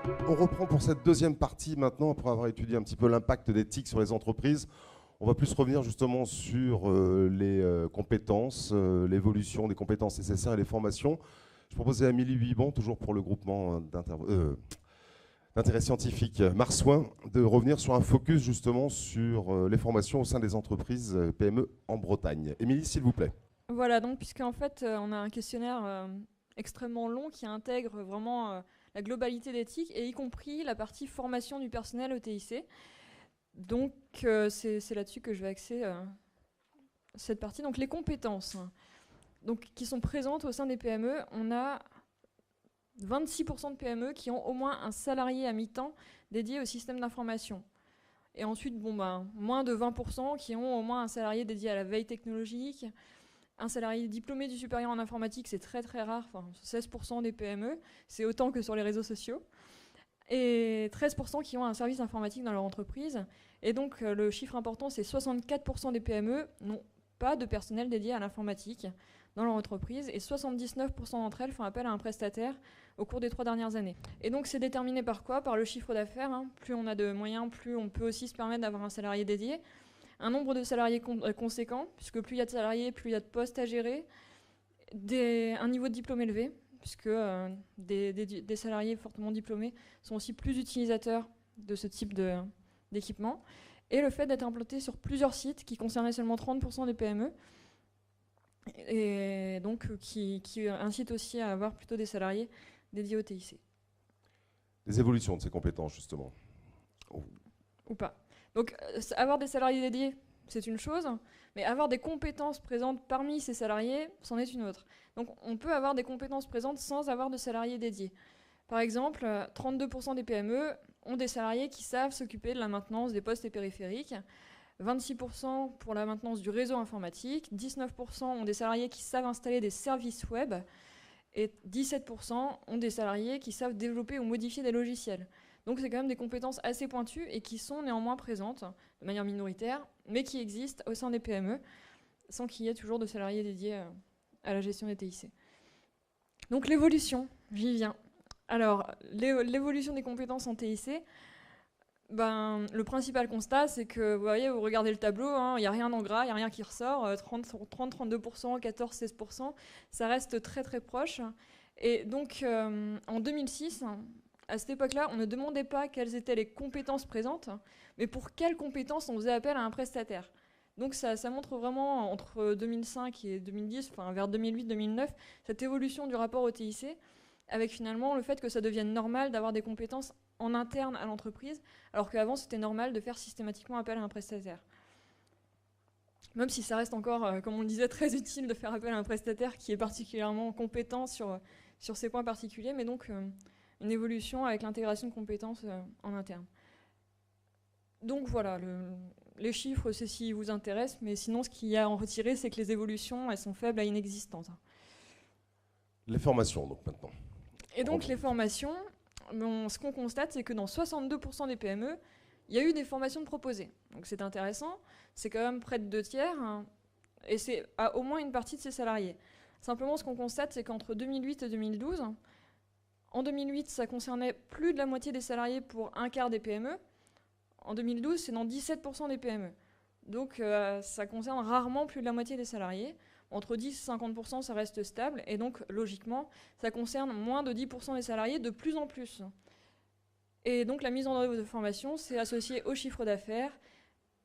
On reprend pour cette deuxième partie maintenant, après avoir étudié un petit peu l'impact des TIC sur les entreprises. On va plus revenir justement sur les compétences, l'évolution des compétences nécessaires et les formations. Je proposais à Amélie Huiban, toujours pour le groupement d'intérêt scientifique Marsouin, de revenir sur un focus justement sur les formations au sein des entreprises PME en Bretagne. Émilie, s'il vous plaît. Voilà, donc puisqu'en fait, on a un questionnaire extrêmement long qui intègre vraiment la globalité d'éthique et y compris la partie formation du personnel au TIC. Donc, c'est là-dessus que je vais axer cette partie. Donc, les compétences donc, qui sont présentes au sein des PME, on a 26% de PME qui ont au moins un salarié à mi-temps dédié au système d'information. Et ensuite, moins de 20% qui ont au moins un salarié dédié à la veille technologique. Un salarié diplômé du supérieur en informatique, c'est très très rare, 16% des PME, c'est autant que sur les réseaux sociaux. Et 13% qui ont un service informatique dans leur entreprise. Et donc le chiffre important, c'est 64% des PME n'ont pas de personnel dédié à l'informatique dans leur entreprise et 79% d'entre elles font appel à un prestataire au cours des 3 dernières années. Et donc c'est déterminé par quoi? Par le chiffre d'affaires. Plus on a de moyens, plus on peut aussi se permettre d'avoir un salarié dédié. Un nombre de salariés conséquent, puisque plus il y a de salariés, plus il y a de postes à gérer. Un niveau de diplôme élevé, puisque des salariés fortement diplômés sont aussi plus utilisateurs de ce type d'équipement. Et le fait d'être implanté sur plusieurs sites qui concernaient seulement 30% des PME, et donc qui incite aussi à avoir plutôt des salariés dédiés au TIC. Les évolutions de ces compétences, justement. Ou pas. Donc, avoir des salariés dédiés, c'est une chose, mais avoir des compétences présentes parmi ces salariés, c'en est une autre. Donc, on peut avoir des compétences présentes sans avoir de salariés dédiés. Par exemple, 32% des PME ont des salariés qui savent s'occuper de la maintenance des postes et périphériques, 26% pour la maintenance du réseau informatique, 19% ont des salariés qui savent installer des services web, et 17% ont des salariés qui savent développer ou modifier des logiciels. Donc c'est quand même des compétences assez pointues et qui sont néanmoins présentes de manière minoritaire, mais qui existent au sein des PME, sans qu'il y ait toujours de salariés dédiés à la gestion des TIC. Donc l'évolution, j'y viens. Alors, l'évolution des compétences en TIC, le principal constat, c'est que vous voyez, vous regardez le tableau, il n'y a rien en gras, il n'y a rien qui ressort, 30-32%, 14-16%, ça reste très très proche. Et donc en 2006, à cette époque-là, on ne demandait pas quelles étaient les compétences présentes, mais pour quelles compétences on faisait appel à un prestataire. Donc ça montre vraiment, entre 2005 et 2010, vers 2008-2009, cette évolution du rapport au TIC, avec finalement le fait que ça devienne normal d'avoir des compétences en interne à l'entreprise, alors qu'avant c'était normal de faire systématiquement appel à un prestataire. Même si ça reste encore, comme on le disait, très utile de faire appel à un prestataire qui est particulièrement compétent sur ces points particuliers, mais donc une évolution avec l'intégration de compétences en interne. Donc voilà, les chiffres, c'est s'ils vous intéressent, mais sinon ce qu'il y a à en retirer, c'est que les évolutions, elles sont faibles à inexistantes. Les formations, donc maintenant. Et donc les formations, ce qu'on constate, c'est que dans 62% des PME, il y a eu des formations proposées. Donc c'est intéressant, c'est quand même près de 2/3, et c'est à au moins une partie de ses salariés. Simplement, ce qu'on constate, c'est qu'entre 2008 et 2012, en 2008, ça concernait plus de la moitié des salariés pour un quart des PME. En 2012, c'est dans 17% des PME. Donc ça concerne rarement plus de la moitié des salariés. Entre 10 et 50%, ça reste stable. Et donc, logiquement, ça concerne moins de 10% des salariés de plus en plus. Et donc, la mise en œuvre de formation, c'est associé au chiffre d'affaires,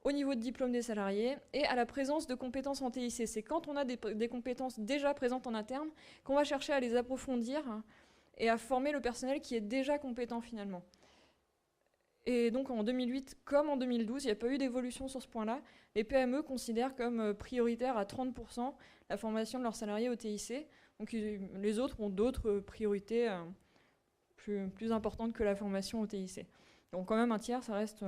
au niveau de diplôme des salariés et à la présence de compétences en TIC. C'est quand on a des compétences déjà présentes en interne qu'on va chercher à les approfondir et à former le personnel qui est déjà compétent finalement. Et donc en 2008 comme en 2012, il n'y a pas eu d'évolution sur ce point-là. Les PME considèrent comme prioritaire à 30% la formation de leurs salariés au TIC. Donc les autres ont d'autres priorités plus importantes que la formation au TIC. Donc quand même un tiers, ça reste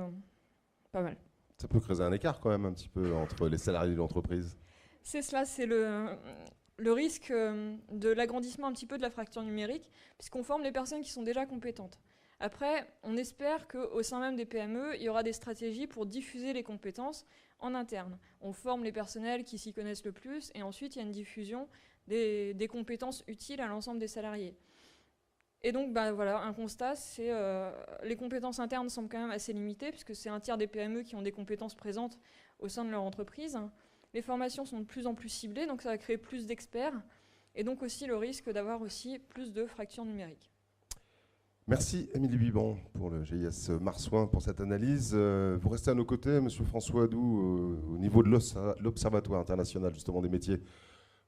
pas mal. Ça peut creuser un écart quand même un petit peu entre les salariés de l'entreprise. C'est cela, c'est le risque de l'agrandissement un petit peu de la fracture numérique, puisqu'on forme les personnes qui sont déjà compétentes. Après, on espère qu'au sein même des PME, il y aura des stratégies pour diffuser les compétences en interne. On forme les personnels qui s'y connaissent le plus, et ensuite il y a une diffusion des compétences utiles à l'ensemble des salariés. Et donc, voilà, un constat, c'est les compétences internes semblent quand même assez limitées, puisque c'est un tiers des PME qui ont des compétences présentes au sein de leur entreprise. Les formations sont de plus en plus ciblées, donc ça va créer plus d'experts, et donc aussi le risque d'avoir aussi plus de fractures numériques. Merci Émilie Biban pour le GIS Marsouin pour cette analyse. Vous restez à nos côtés, Monsieur François Adoux, au niveau de l'Observatoire international justement des métiers.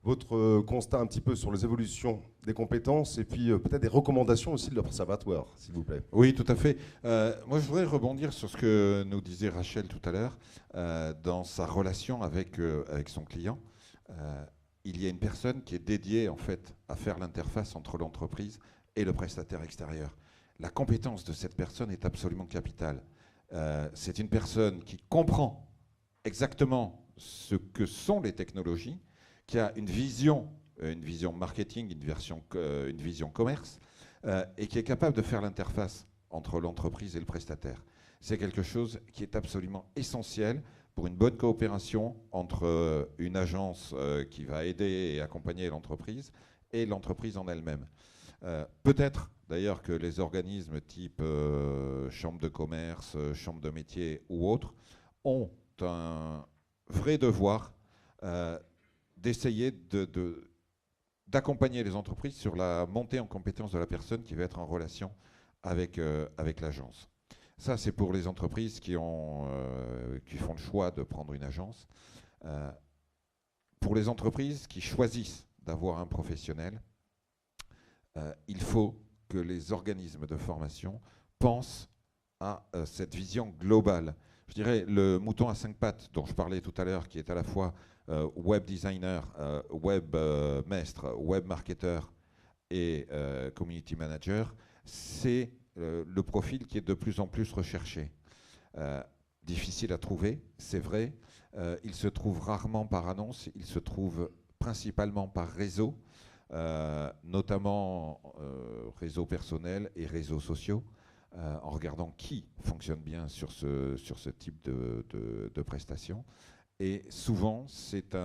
Votre constat un petit peu sur les évolutions des compétences et puis peut-être des recommandations aussi de l'Observatoire, s'il vous plaît. Oui, tout à fait. Moi, je voudrais rebondir sur ce que nous disait Rachel tout à l'heure dans sa relation avec son client. Il y a une personne qui est dédiée en fait à faire l'interface entre l'entreprise et le prestataire extérieur. La compétence de cette personne est absolument capitale. C'est une personne qui comprend exactement ce que sont les technologies, qui a une vision marketing, une vision commerce, et qui est capable de faire l'interface entre l'entreprise et le prestataire. C'est quelque chose qui est absolument essentiel pour une bonne coopération entre une agence qui va aider et accompagner l'entreprise et l'entreprise en elle-même. Peut-être d'ailleurs que les organismes type chambre de commerce, chambre de métier ou autres ont un vrai devoir d'essayer d'accompagner les entreprises sur la montée en compétence de la personne qui va être en relation avec l'agence. Ça, c'est pour les entreprises qui font le choix de prendre une agence. Pour les entreprises qui choisissent d'avoir un professionnel, il faut que les organismes de formation pensent à cette vision globale. Je dirais le mouton à 5 pattes dont je parlais tout à l'heure, qui est à la fois web designer, web maître, web marketeur et community manager, c'est le profil qui est de plus en plus recherché. Difficile à trouver, c'est vrai. Il se trouve rarement par annonce, il se trouve principalement par réseau, notamment réseaux personnels et réseaux sociaux, en regardant qui fonctionne bien sur ce type de prestations. Et souvent, c'est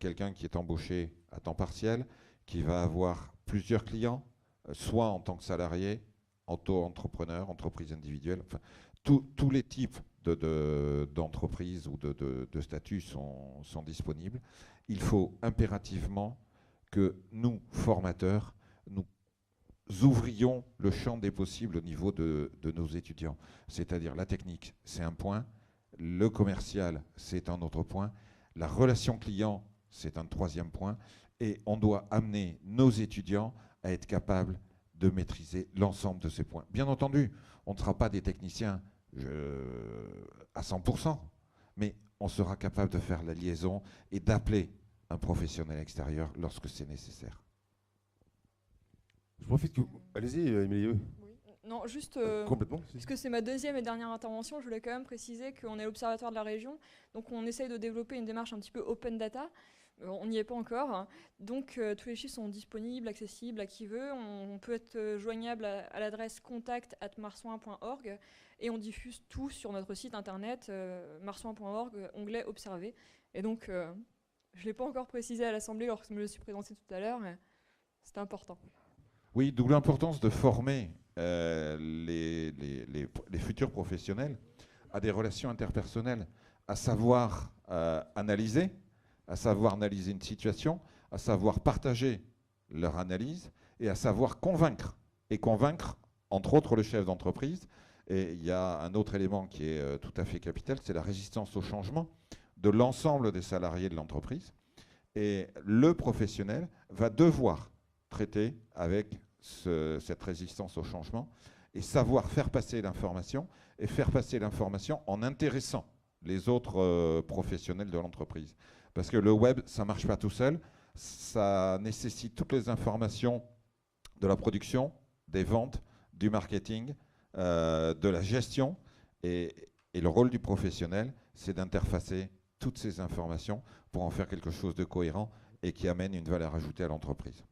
quelqu'un qui est embauché à temps partiel, qui va avoir plusieurs clients, soit en tant que salarié, auto-entrepreneur, entreprise individuelle. Enfin, tous les types d'entreprises ou de statuts sont disponibles. Il faut impérativement que nous, formateurs, nous ouvrions le champ des possibles au niveau de nos étudiants. C'est-à-dire la technique, c'est un point. Le commercial, c'est un autre point. La relation client, c'est un troisième point. Et on doit amener nos étudiants à être capables de maîtriser l'ensemble de ces points. Bien entendu, on ne sera pas des techniciens à 100%, mais on sera capable de faire la liaison et d'appeler un professionnel extérieur lorsque c'est nécessaire. Je profite que... Allez-y, Émilie. Oui. Non, juste, complètement. puisque c'est ma deuxième et dernière intervention, je voulais quand même préciser qu'on est l'Observatoire de la région, donc on essaye de développer une démarche un petit peu open data. On n'y est pas encore, donc tous les chiffres sont disponibles, accessibles à qui veut. On peut être joignable à l'adresse contact@marsouin.org et on diffuse tout sur notre site internet marsouin.org, onglet observer. Et donc, je ne l'ai pas encore précisé à l'Assemblée lorsque je me suis présenté tout à l'heure, mais c'est important. Oui, d'où l'importance de former les futurs professionnels à des relations interpersonnelles, à savoir analyser une situation, à savoir partager leur analyse et à savoir convaincre. Et convaincre, entre autres, le chef d'entreprise. Et il y a un autre élément qui est tout à fait capital, c'est la résistance au changement de l'ensemble des salariés de l'entreprise. Et le professionnel va devoir traiter avec cette résistance au changement et savoir faire passer l'information et faire passer l'information en intéressant les autres professionnels de l'entreprise. Parce que le web, ça ne marche pas tout seul, ça nécessite toutes les informations de la production, des ventes, du marketing, de la gestion. Et le rôle du professionnel, c'est d'interfacer toutes ces informations pour en faire quelque chose de cohérent et qui amène une valeur ajoutée à l'entreprise.